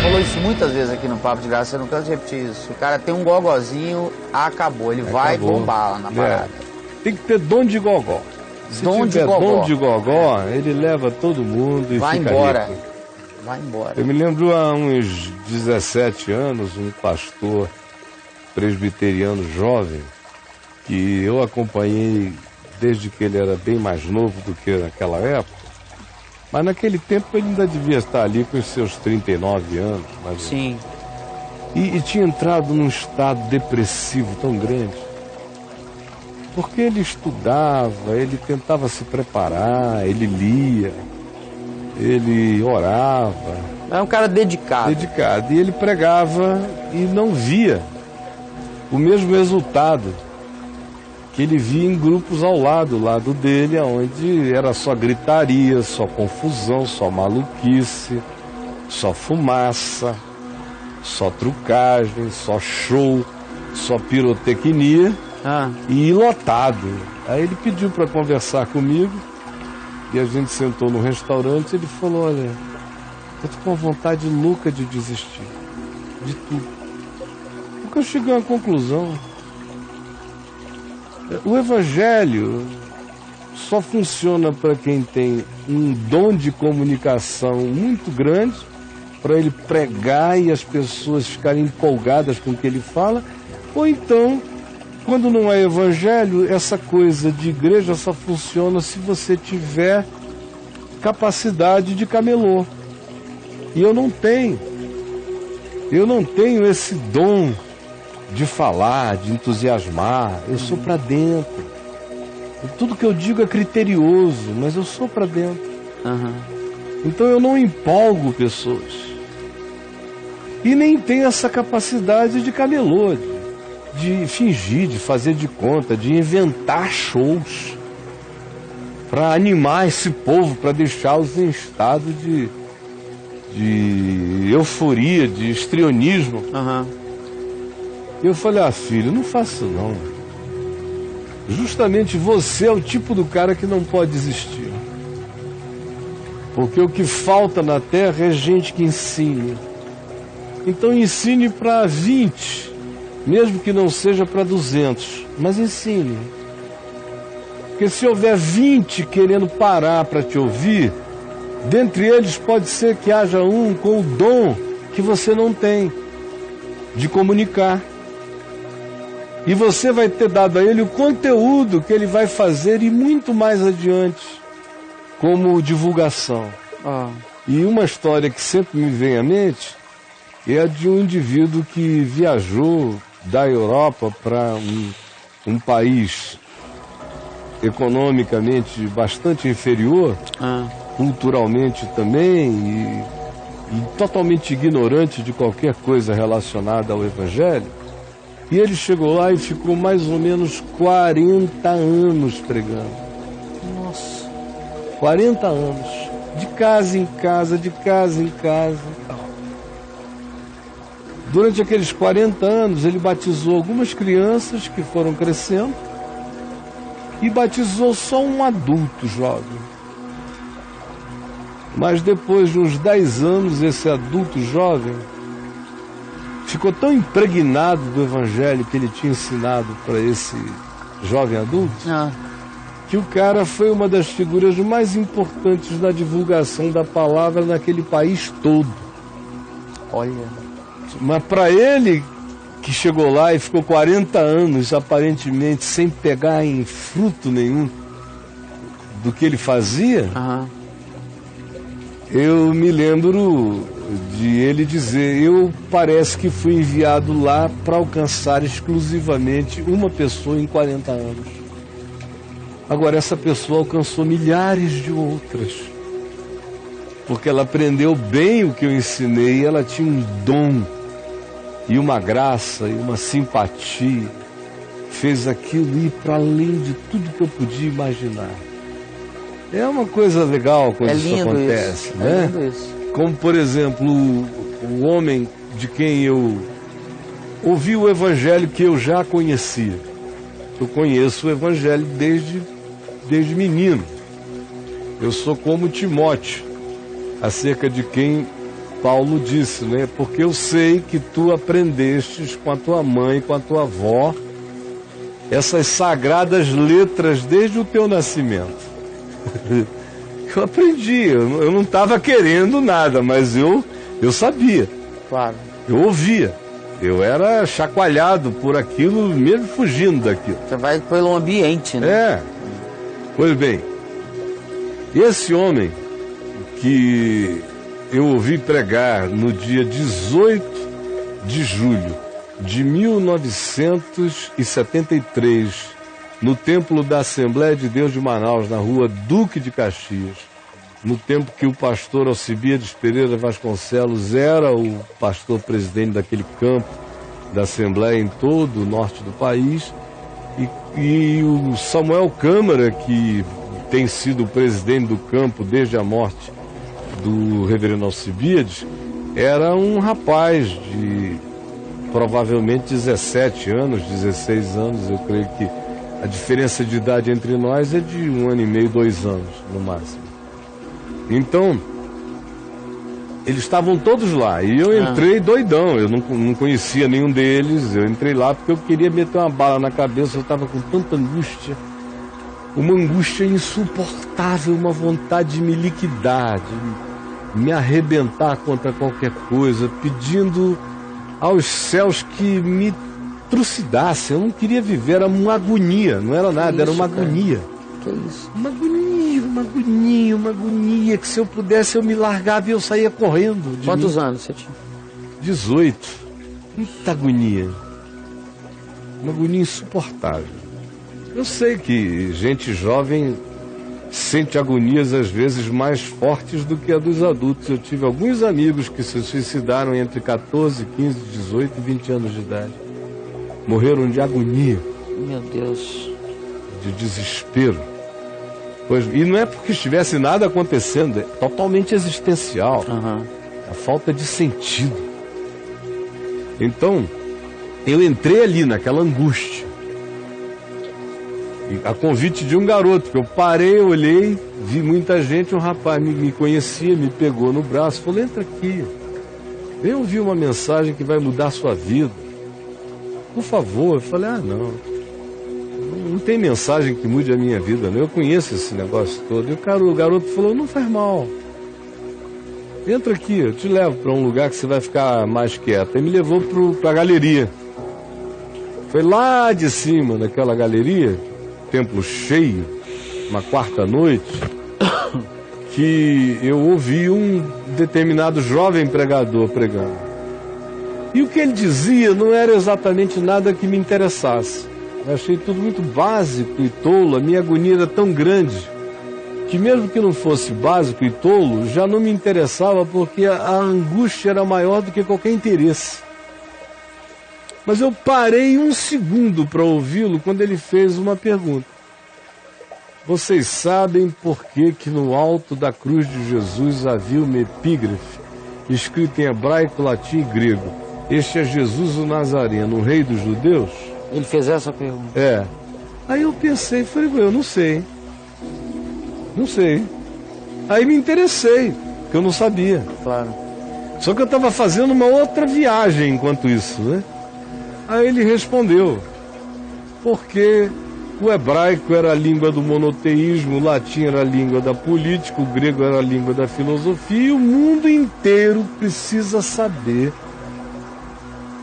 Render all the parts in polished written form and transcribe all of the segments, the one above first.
falou isso muitas vezes aqui no Papo de Graça, você não cansa de repetir isso. O cara tem um gogozinho, acabou, ele vai bombar lá na parada. Tem que ter dom de gogó. Se tiver dom de gogó, ele leva todo mundo e vai fica embora. rico. Vai embora. Eu me lembro há uns 17 anos, um pastor presbiteriano jovem, que eu acompanhei desde que ele era bem mais novo do que naquela época, mas naquele tempo ele ainda devia estar ali com os seus 39 anos. Mais Sim. E tinha entrado num estado depressivo tão grande, porque ele estudava, ele tentava se preparar, ele lia, ele orava. É um cara dedicado. Dedicado. E ele pregava e não via o mesmo resultado que ele via em grupos ao lado dele, onde era só gritaria, só confusão, só maluquice, só fumaça, só trucagem, só show, só pirotecnia e lotado. Aí ele pediu para conversar comigo e a gente sentou no restaurante e ele falou: olha, eu tô com uma vontade louca de desistir de tudo. Porque eu cheguei a uma conclusão. O evangelho só funciona para quem tem um dom de comunicação muito grande, para ele pregar e as pessoas ficarem empolgadas com o que ele fala, ou então, quando não é evangelho, essa coisa de igreja só funciona se você tiver capacidade de camelô. E eu não tenho esse dom de falar, de entusiasmar. Eu sou para dentro. Tudo que eu digo é criterioso, mas eu sou para dentro. Então eu não empolgo pessoas. E nem tenho essa capacidade de camelô, de fingir, de fazer de conta, de inventar shows para animar esse povo, para deixá-los em estado de euforia, de histrionismo. Eu falei: filho, não faça isso não. Justamente você é o tipo do cara que não pode desistir. Porque o que falta na terra é gente que ensine. Então ensine para 20, mesmo que não seja para 200, mas ensine. Porque se houver 20 querendo parar para te ouvir, dentre eles pode ser que haja um com o dom que você não tem, de comunicar. E você vai ter dado a ele o conteúdo que ele vai fazer e muito mais adiante, como divulgação. E uma história que sempre me vem à mente é a de um indivíduo que viajou da Europa para um país economicamente bastante inferior, culturalmente também, e totalmente ignorante de qualquer coisa relacionada ao Evangelho. E ele chegou lá e ficou mais ou menos 40 anos pregando. Nossa. 40 anos. De casa em casa, de casa em casa. Durante aqueles 40 anos, ele batizou algumas crianças que foram crescendo e batizou só um adulto jovem. Mas depois de uns 10 anos, esse adulto jovem ficou tão impregnado do evangelho que ele tinha ensinado para esse jovem adulto, que o cara foi uma das figuras mais importantes na divulgação da palavra naquele país todo. Olha. Mas para ele, que chegou lá e ficou 40 anos, aparentemente, sem pegar em fruto nenhum do que ele fazia, eu me lembro de ele dizer: eu parece que fui enviado lá para alcançar exclusivamente uma pessoa em 40 anos. Agora essa pessoa alcançou milhares de outras, porque ela aprendeu bem o que eu ensinei, ela tinha um dom e uma graça e uma simpatia, fez aquilo ir para além de tudo que eu podia imaginar. É uma coisa legal quando isso acontece, né? É lindo isso. Como, por exemplo, o homem de quem eu ouvi o evangelho que eu já conhecia. Eu conheço o evangelho desde menino. Eu sou como Timóteo, acerca de quem Paulo disse, né? Porque eu sei que tu aprendestes com a tua mãe, com a tua avó, essas sagradas letras desde o teu nascimento. Eu aprendi, eu não estava querendo nada, mas eu sabia. Claro. Eu ouvia. Eu era chacoalhado por aquilo, mesmo fugindo daquilo. Você vai pelo ambiente, né? É. Pois bem, esse homem que eu ouvi pregar no dia 18 de julho de 1973, no Templo da Assembleia de Deus de Manaus, na rua Duque de Caxias, no tempo que o pastor Alcibiades Pereira Vasconcelos era o pastor presidente daquele campo da Assembleia em todo o norte do país, e o Samuel Câmara, que tem sido o presidente do campo desde a morte do reverendo Alcibiades, era um rapaz de provavelmente 17 anos, 16 anos, eu creio que a diferença de idade entre nós é de 1 ano e meio, 2 anos, no máximo. Então, eles estavam todos lá, e eu entrei doidão, eu não conhecia nenhum deles, eu entrei lá porque eu queria meter uma bala na cabeça, eu estava com tanta angústia, uma angústia insuportável, uma vontade de me liquidar, de me arrebentar contra qualquer coisa, pedindo aos céus que me trucidassem. Eu não queria viver, era uma agonia, não era nada, era uma agonia. Que isso? Uma agonia, que se eu pudesse eu me largava e eu saía correndo. Quantos anos você tinha? 18. Muita agonia. Uma agonia insuportável. Eu sei que gente jovem sente agonias às vezes mais fortes do que a dos adultos. Eu tive alguns amigos que se suicidaram entre 14, 15, 18 e 20 anos de idade. Morreram de agonia. Meu Deus. De desespero. E não é porque estivesse nada acontecendo, é totalmente existencial. A falta de sentido. Então, eu entrei ali naquela angústia. A convite de um garoto, que eu parei, olhei, vi muita gente, um rapaz me conhecia, me pegou no braço, falou, entra aqui, vem ouvir uma mensagem que vai mudar a sua vida, por favor. Eu falei, não tem mensagem que mude a minha vida, não. Eu conheço esse negócio todo. E o garoto falou, não faz mal, entra aqui, eu te levo para um lugar que você vai ficar mais quieto. Aí me levou para a galeria, foi lá de cima daquela galeria, templo cheio, uma quarta noite, que eu ouvi um determinado jovem pregador pregando. E o que ele dizia não era exatamente nada que me interessasse. Eu achei tudo muito básico e tolo, a minha agonia era tão grande, que mesmo que não fosse básico e tolo, já não me interessava, porque a angústia era maior do que qualquer interesse. Mas eu parei um segundo para ouvi-lo quando ele fez uma pergunta. Vocês sabem por que no alto da cruz de Jesus havia uma epígrafe, escrita em hebraico, latim e grego? Este é Jesus o Nazareno, o rei dos judeus? Ele fez essa pergunta? É. Aí eu pensei, falei, eu não sei. Não sei. Aí me interessei, porque eu não sabia. Claro. Só que eu estava fazendo uma outra viagem enquanto isso, né? Aí ele respondeu, porque o hebraico era a língua do monoteísmo, o latim era a língua da política, o grego era a língua da filosofia, e o mundo inteiro precisa saber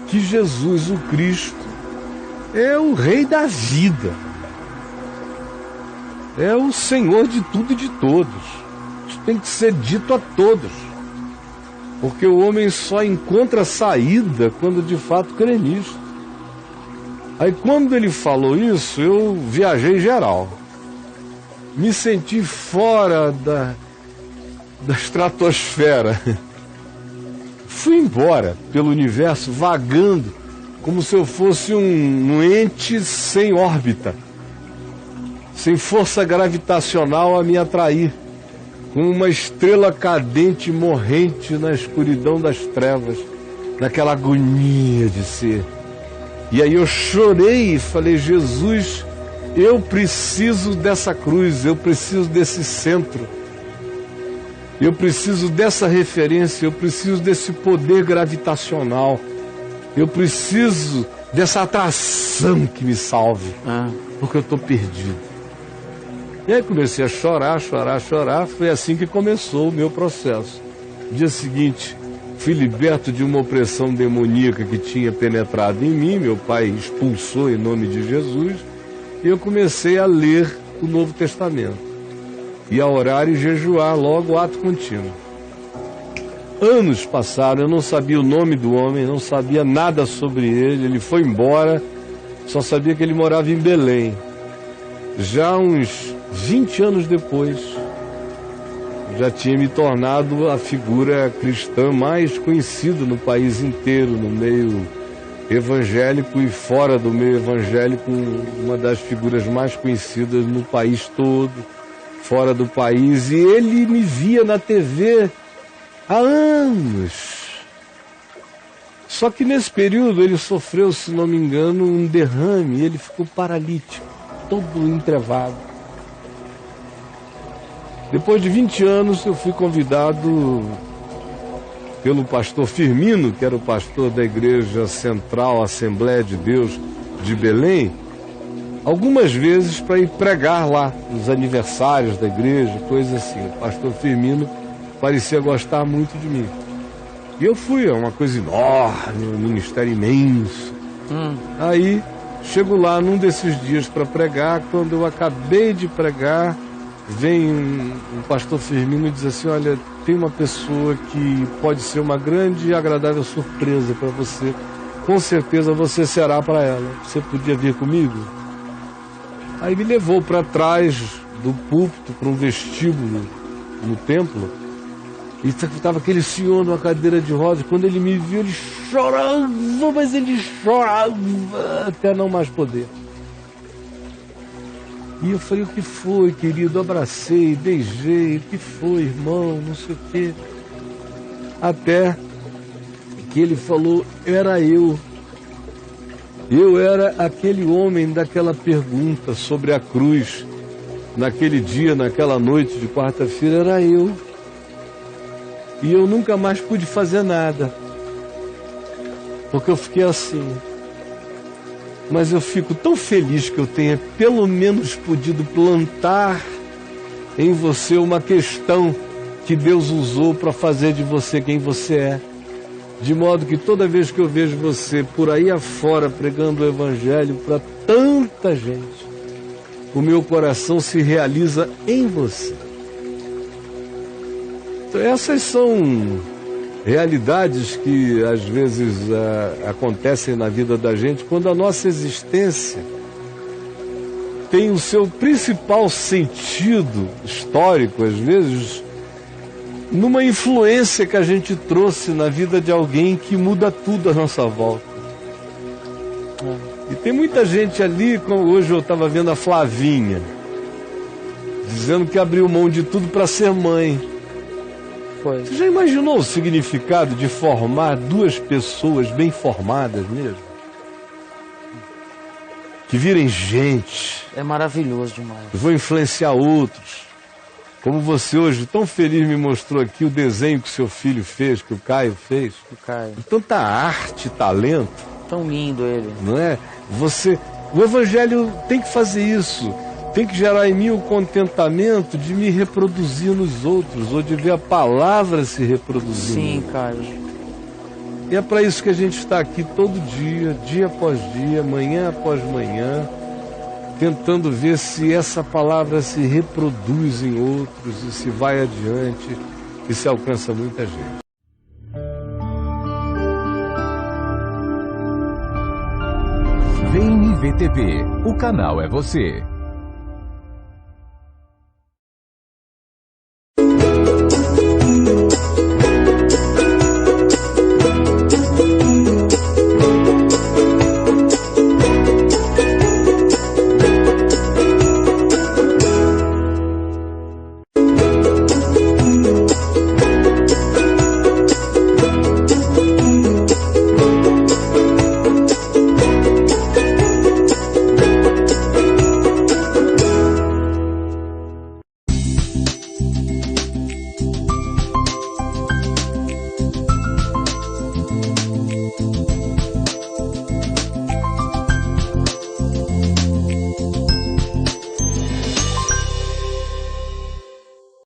que Jesus, o Cristo, é o rei da vida, é o Senhor de tudo e de todos. Isso tem que ser dito a todos, porque o homem só encontra saída quando de fato crê nisso. Aí quando ele falou isso, eu viajei geral. Me senti fora da estratosfera. Fui embora pelo universo, vagando, como se eu fosse um ente sem órbita, sem força gravitacional a me atrair, como uma estrela cadente morrente na escuridão das trevas, naquela agonia de ser. E aí eu chorei e falei, Jesus, eu preciso dessa cruz, eu preciso desse centro. Eu preciso dessa referência, eu preciso desse poder gravitacional. Eu preciso dessa atração que me salve, porque eu estou perdido. E aí comecei a chorar. Foi assim que começou o meu processo. No dia seguinte, fui liberto de uma opressão demoníaca que tinha penetrado em mim. Meu pai expulsou em nome de Jesus. E eu comecei a ler o Novo Testamento. E a orar e jejuar logo, ato contínuo. Anos passaram, eu não sabia o nome do homem, não sabia nada sobre ele. Ele foi embora, só sabia que ele morava em Belém. Já uns 20 anos depois, já tinha me tornado a figura cristã mais conhecida no país inteiro, no meio evangélico e fora do meio evangélico, uma das figuras mais conhecidas no país todo, fora do país. E ele me via na TV há anos. Só que nesse período ele sofreu, se não me engano, um derrame e ele ficou paralítico, todo entrevado. Depois de 20 anos eu fui convidado pelo pastor Firmino, que era o pastor da Igreja Central Assembleia de Deus de Belém, algumas vezes para ir pregar lá, nos aniversários da igreja, coisa assim. O pastor Firmino parecia gostar muito de mim. E eu fui, é uma coisa enorme, um ministério imenso. Aí, chego lá num desses dias para pregar, quando eu acabei de pregar, vem um pastor Firmino e diz assim: olha, tem uma pessoa que pode ser uma grande e agradável surpresa para você. Com certeza você será para ela. Você podia vir comigo? Aí me levou para trás do púlpito, para um vestíbulo no templo. E estava aquele senhor numa cadeira de rodas. Quando ele me viu, ele chorava, mas ele chorava até não mais poder. E eu falei: o que foi, querido? Abracei, beijei. O que foi, irmão? Não sei o quê. Até que ele falou: era eu. Eu era aquele homem daquela pergunta sobre a cruz. Naquele dia, naquela noite de quarta-feira, era eu. E eu nunca mais pude fazer nada, porque eu fiquei assim. Mas eu fico tão feliz que eu tenha pelo menos podido plantar em você uma questão que Deus usou para fazer de você quem você é. De modo que toda vez que eu vejo você por aí afora pregando o Evangelho para tanta gente, o meu coração se realiza em você. Então, essas são realidades que às vezes acontecem na vida da gente quando a nossa existência tem o seu principal sentido histórico, às vezes, numa influência que a gente trouxe na vida de alguém que muda tudo à nossa volta. E tem muita gente ali, como hoje eu estava vendo a Flavinha, dizendo que abriu mão de tudo para ser mãe. Você já imaginou o significado de formar duas pessoas bem formadas mesmo? Que virem gente. É maravilhoso demais. Vão influenciar outros. Como você hoje tão feliz me mostrou aqui o desenho que o seu filho fez, que o Caio fez. O Caio. Tanta arte, talento. Tão lindo ele. Não é? O Evangelho tem que fazer isso. Tem que gerar em mim o contentamento de me reproduzir nos outros, ou de ver a palavra se reproduzindo. Sim, Caio. E é para isso que a gente está aqui todo dia, dia após dia, manhã após manhã, tentando ver se essa palavra se reproduz em outros e se vai adiante e se alcança muita gente. Vem IVTV, o canal é você.